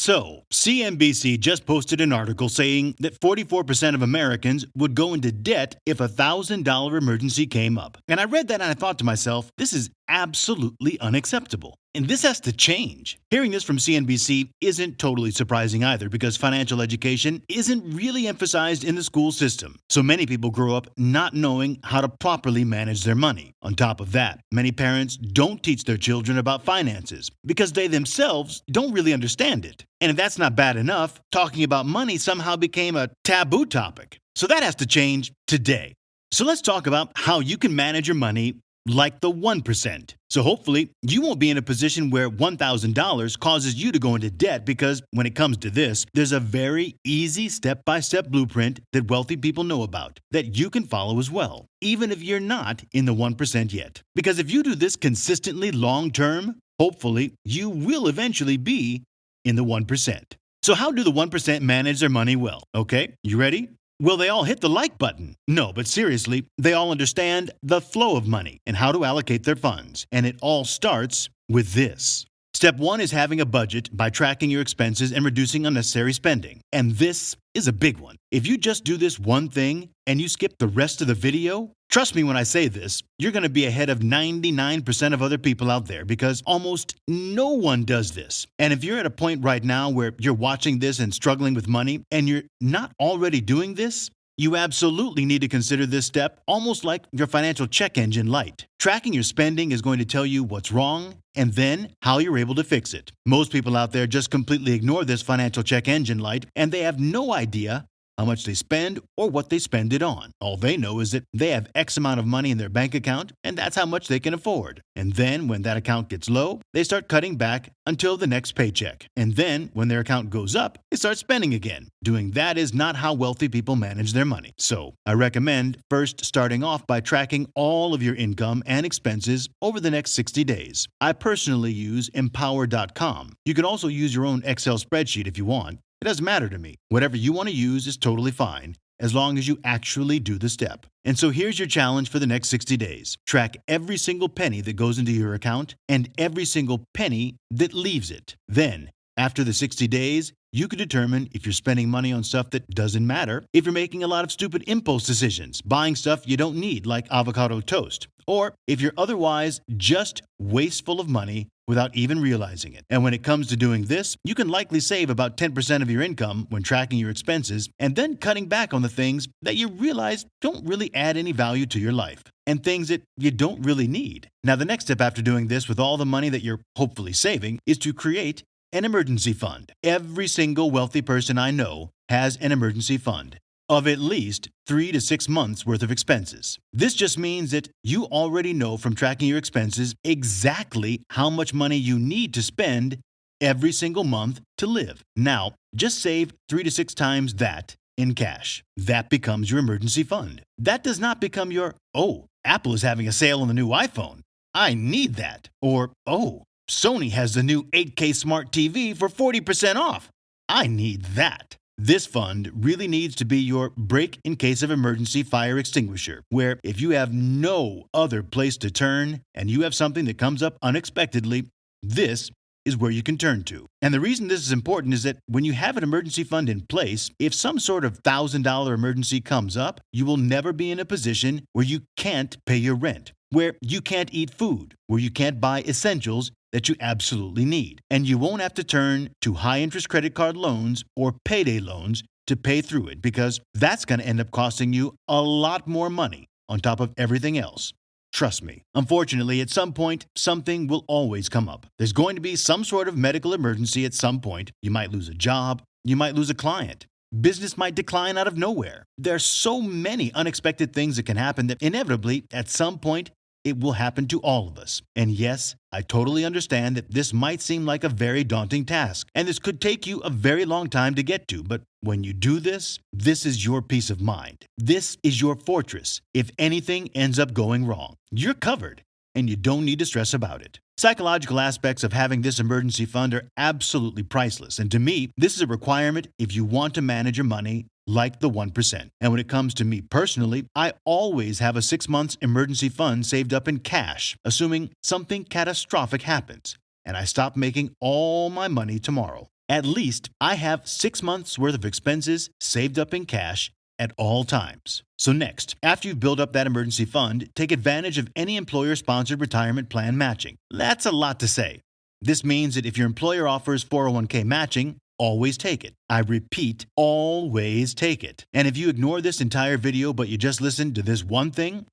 So, CNBC just posted an article saying that 44% of Americans would go into debt if a $1,000 emergency came up. And I read that and I thought to myself, this is absolutely unacceptable. And this has to change. Hearing this from CNBC isn't totally surprising either because financial education isn't really emphasized in the school system. So many people grow up not knowing how to properly manage their money. On top of that, many parents don't teach their children about finances because they themselves don't really understand it. And if that's not bad enough, talking about money somehow became a taboo topic. So that has to change today. So let's talk about how you can manage your money like the 1%. So hopefully, you won't be in a position where $1,000 causes you to go into debt because when it comes to this, there's a very easy step-by-step blueprint that wealthy people know about that you can follow as well, even if you're not in the 1% yet. Because if you do this consistently long-term, hopefully, you will eventually be in the 1%. So how do the 1% manage their money well? Okay, you ready? Will they all hit the like button? No, but seriously, they all understand the flow of money and how to allocate their funds. And it all starts with this. Step 1 is having a budget by tracking your expenses and reducing unnecessary spending. And this is a big one. If you just do this one thing and you skip the rest of the video, trust me when I say this, you're going to be ahead of 99% of other people out there because almost no one does this. And if you're at a point right now where you're watching this and struggling with money and you're not already doing this, you absolutely need to consider this step almost like your financial check engine light. Tracking your spending is going to tell you what's wrong and then how you're able to fix it. Most people out there just completely ignore this financial check engine light and they have no idea how much they spend or what they spend it on. All they know is that they have X amount of money in their bank account and that's how much they can afford. And then when that account gets low, they start cutting back until the next paycheck. And then when their account goes up, they start spending again. Doing that is not how wealthy people manage their money. So I recommend first starting off by tracking all of your income and expenses over the next 60 days. I personally use empower.com. You can also use your own Excel spreadsheet if you want. It doesn't matter to me. Whatever you want to use is totally fine, as long as you actually do the step. And so here's your challenge for the next 60 days. Track every single penny that goes into your account and every single penny that leaves it. Then, after the 60 days, you can determine if you're spending money on stuff that doesn't matter, if you're making a lot of stupid impulse decisions, buying stuff you don't need like avocado toast, or if you're otherwise just wasteful of money without even realizing it. And when it comes to doing this, you can likely save about 10% of your income when tracking your expenses and then cutting back on the things that you realize don't really add any value to your life and things that you don't really need. Now, the next step after doing this with all the money that you're hopefully saving is to create an emergency fund. Every single wealthy person I know has an emergency fund of at least 3 to 6 months worth of expenses. This just means that you already know from tracking your expenses exactly how much money you need to spend every single month to live. Now, just save 3 to 6 times that in cash. That becomes your emergency fund. That does not become your, oh, Apple is having a sale on the new iPhone. I need that. Or, oh, Sony has the new 8K smart TV for 40% off. I need that. This fund really needs to be your break in case of emergency fire extinguisher, where if you have no other place to turn and you have something that comes up unexpectedly, this is where you can turn to. And the reason this is important is that when you have an emergency fund in place, if some sort of $1,000 emergency comes up, you will never be in a position where you can't pay your rent, where you can't eat food, where you can't buy essentials that you absolutely need. And you won't have to turn to high-interest credit card loans or payday loans to pay through it because that's going to end up costing you a lot more money on top of everything else. Trust me. Unfortunately, at some point, something will always come up. There's going to be some sort of medical emergency at some point. You might lose a job. You might lose a client. Business might decline out of nowhere. There are so many unexpected things that can happen that inevitably, at some point, it will happen to all of us. And yes, I totally understand that this might seem like a very daunting task, and this could take you a very long time to get to, but when you do this, this is your peace of mind. This is your fortress. If anything ends up going wrong, you're covered, and you don't need to stress about it. Psychological aspects of having this emergency fund are absolutely priceless, and to me, this is a requirement if you want to manage your money like the 1%. And when it comes to me personally, I always have a 6 months emergency fund saved up in cash, assuming something catastrophic happens, and I stop making all my money tomorrow. At least I have 6 months worth of expenses saved up in cash at all times. So next, after you've built up that emergency fund, take advantage of any employer-sponsored retirement plan matching. That's a lot to say. This means that if your employer offers 401k matching, always take it. I repeat, always take it. And if you ignore this entire video but you just listen to this one thing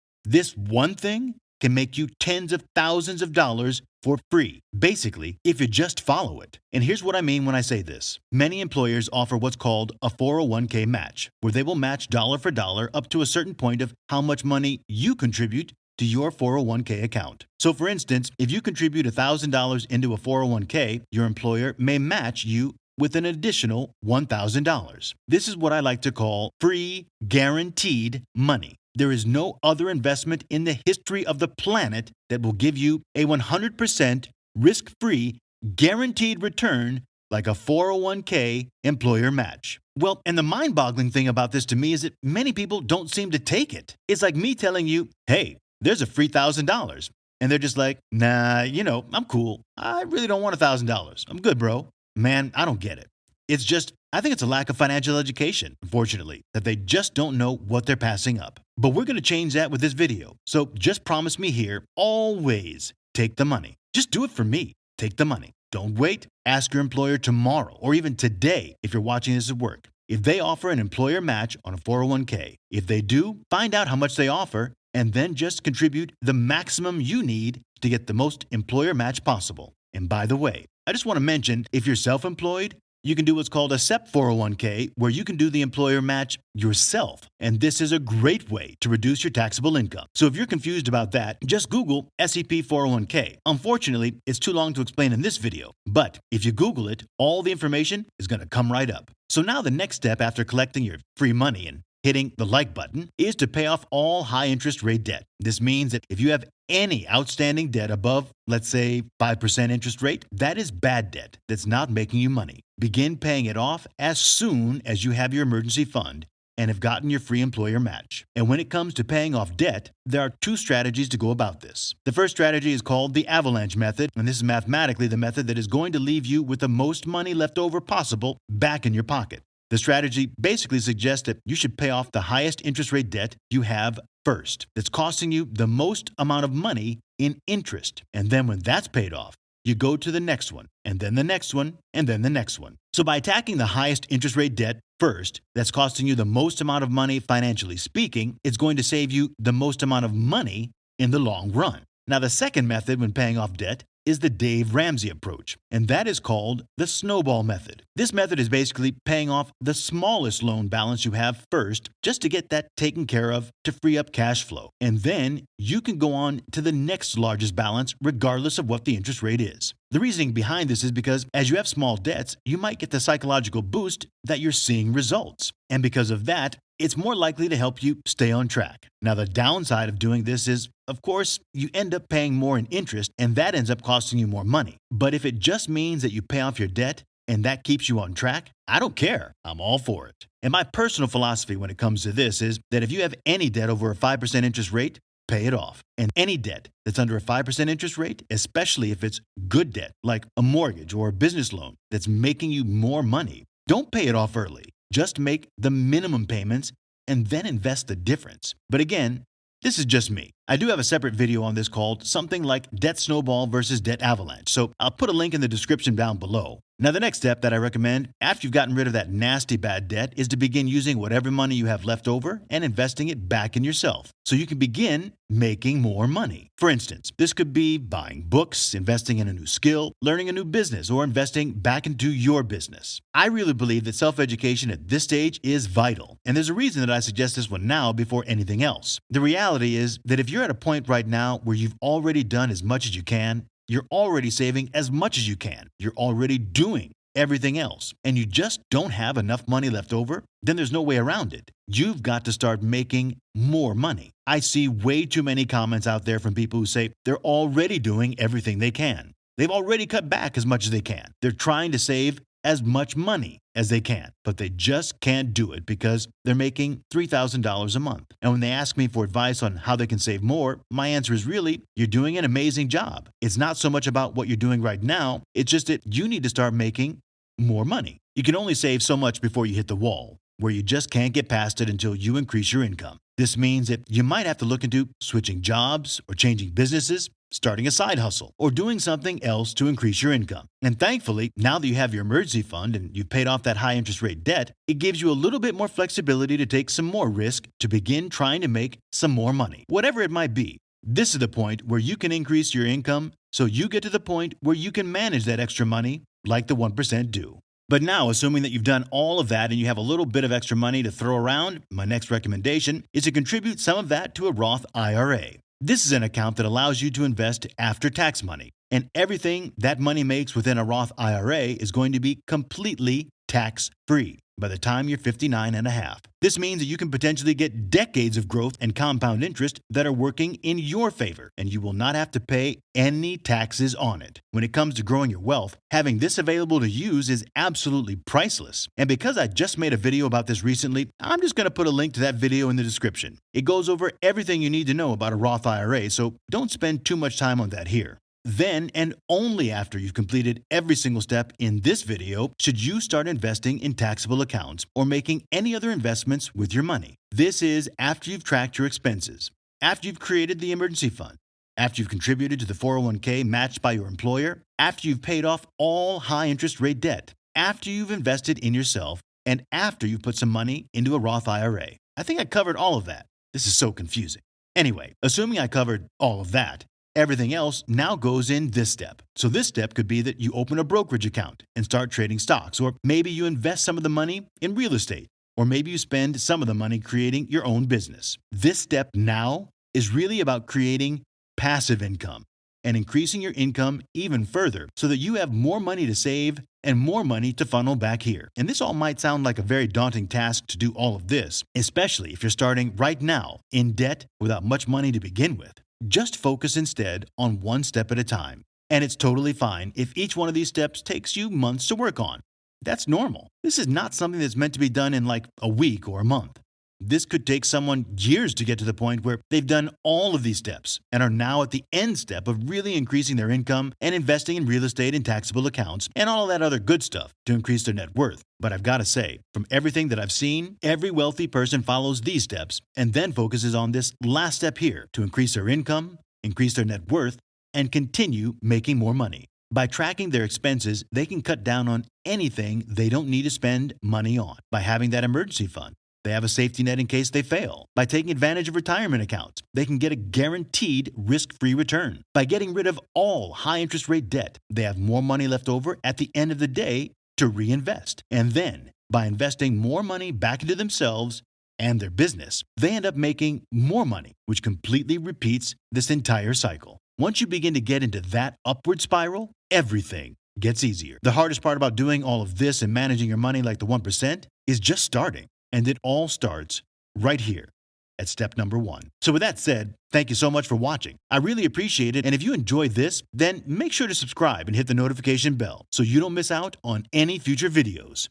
can make you tens of thousands of dollars for free. Basically, if you just follow it. And here's what I mean when I say this. Many employers offer what's called a 401k match, where they will match dollar for dollar up to a certain point of how much money you contribute to your 401k account. So for instance, if you contribute $1,000 into a 401k, your employer may match you with an additional $1,000. This is what I like to call free, guaranteed money. There is no other investment in the history of the planet that will give you a 100% risk-free, guaranteed return like a 401k employer match. Well, and the mind-boggling thing about this to me is that many people don't seem to take it. It's like me telling you, hey, there's a free $1,000. And they're just like, nah, I'm cool. I really don't want $1,000. I'm good, bro. Man, I don't get it. It's just, I think it's a lack of financial education, unfortunately, that they just don't know what they're passing up. But we're going to change that with this video. So just promise me here, always take the money. Just do it for me. Take the money. Don't wait. Ask your employer tomorrow or even today if you're watching this at work. If they offer an employer match on a 401k, if they do, find out how much they offer and then just contribute the maximum you need to get the most employer match possible. And by the way, I just want to mention, if you're self-employed, you can do what's called a SEP 401k, where you can do the employer match yourself. And this is a great way to reduce your taxable income. So if you're confused about that, just Google SEP 401k. Unfortunately, it's too long to explain in this video. But if you Google it, all the information is going to come right up. So now the next step after collecting your free money and hitting the like button is to pay off all high interest rate debt. This means that if you have any outstanding debt above, let's say, 5% interest rate, that is bad debt that's not making you money. Begin paying it off as soon as you have your emergency fund and have gotten your free employer match. And when it comes to paying off debt, there are 2 strategies to go about this. The first strategy is called the avalanche method, and this is mathematically the method that is going to leave you with the most money left over possible back in your pocket. The strategy basically suggests that you should pay off the highest interest rate debt you have first, that's costing you the most amount of money in interest. And then when that's paid off, you go to the next one, and then the next one, and then the next one. So by attacking the highest interest rate debt first, that's costing you the most amount of money financially speaking, it's going to save you the most amount of money in the long run. Now, the second method when paying off debt is the Dave Ramsey approach, and that is called the snowball method. This method is basically paying off the smallest loan balance you have first, just to get that taken care of to free up cash flow. And then you can go on to the next largest balance regardless of what the interest rate is. The reasoning behind this is because as you have small debts, you might get the psychological boost that you're seeing results. And because of that, it's more likely to help you stay on track. Now, the downside of doing this is, of course, you end up paying more in interest, and that ends up costing you more money. But if it just means that you pay off your debt and that keeps you on track, I don't care. I'm all for it. And my personal philosophy when it comes to this is that if you have any debt over a 5% interest rate, pay it off. And any debt that's under a 5% interest rate, especially if it's good debt, like a mortgage or a business loan that's making you more money, don't pay it off early. Just make the minimum payments and then invest the difference. But again, this is just me. I do have a separate video on this called something like Debt Snowball versus Debt Avalanche, so I'll put a link in the description down below. Now, the next step that I recommend after you've gotten rid of that nasty bad debt is to begin using whatever money you have left over and investing it back in yourself so you can begin making more money. For instance, this could be buying books, investing in a new skill, learning a new business, or investing back into your business. I really believe that self-education at this stage is vital, and there's a reason that I suggest this one now before anything else. The reality is that if you're at a point right now where you've already done as much as you can, you're already saving as much as you can, you're already doing everything else, and you just don't have enough money left over, then there's no way around it. You've got to start making more money. I see way too many comments out there from people who say they're already doing everything they can. They've already cut back as much as they can. They're trying to save as much money as they can, but they just can't do it because they're making $3,000 a month. And when they ask me for advice on how they can save more, my answer is really, you're doing an amazing job. It's not so much about what you're doing right now, it's just that you need to start making more money. You can only save so much before you hit the wall, where you just can't get past it until you increase your income. This means that you might have to look into switching jobs or changing businesses, starting a side hustle, or doing something else to increase your income. And thankfully, now that you have your emergency fund and you've paid off that high interest rate debt, it gives you a little bit more flexibility to take some more risk to begin trying to make some more money, whatever it might be. This is the point where you can increase your income so you get to the point where you can manage that extra money like the 1% do. But now, assuming that you've done all of that and you have a little bit of extra money to throw around, my next recommendation is to contribute some of that to a Roth IRA. This is an account that allows you to invest after-tax money, and everything that money makes within a Roth IRA is going to be completely tax-free by the time you're 59 and a half. This means that you can potentially get decades of growth and compound interest that are working in your favor, and you will not have to pay any taxes on it. When it comes to growing your wealth, having this available to use is absolutely priceless. And because I just made a video about this recently, I'm just going to put a link to that video in the description. It goes over everything you need to know about a Roth IRA, so don't spend too much time on that here. Then, and only after you've completed every single step in this video, should you start investing in taxable accounts or making any other investments with your money. This is after you've tracked your expenses, after you've created the emergency fund, after you've contributed to the 401k matched by your employer, after you've paid off all high interest rate debt, after you've invested in yourself, and after you've put some money into a Roth IRA. I think I covered all of that. This is so confusing. Anyway, assuming I covered all of that, everything else now goes in this step. So this step could be that you open a brokerage account and start trading stocks, or maybe you invest some of the money in real estate, or maybe you spend some of the money creating your own business. This step now is really about creating passive income and increasing your income even further so that you have more money to save and more money to funnel back here. And this all might sound like a very daunting task to do all of this, especially if you're starting right now in debt without much money to begin with. Just focus instead on one step at a time. And it's totally fine if each one of these steps takes you months to work on. That's normal. This is not something that's meant to be done in like a week or a month. This could take someone years to get to the point where they've done all of these steps and are now at the end step of really increasing their income and investing in real estate and taxable accounts and all of that other good stuff to increase their net worth. But I've got to say, from everything that I've seen, every wealthy person follows these steps and then focuses on this last step here to increase their income, increase their net worth, and continue making more money. By tracking their expenses, they can cut down on anything they don't need to spend money on. By having that emergency fund, they have a safety net in case they fail. By taking advantage of retirement accounts, they can get a guaranteed risk-free return. By getting rid of all high-interest rate debt, they have more money left over at the end of the day to reinvest. And then, by investing more money back into themselves and their business, they end up making more money, which completely repeats this entire cycle. Once you begin to get into that upward spiral, everything gets easier. The hardest part about doing all of this and managing your money like the 1% is just starting. And it all starts right here at step number 1. So with that said, thank you so much for watching. I really appreciate it. And if you enjoyed this, then make sure to subscribe and hit the notification bell so you don't miss out on any future videos.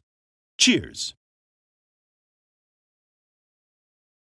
Cheers.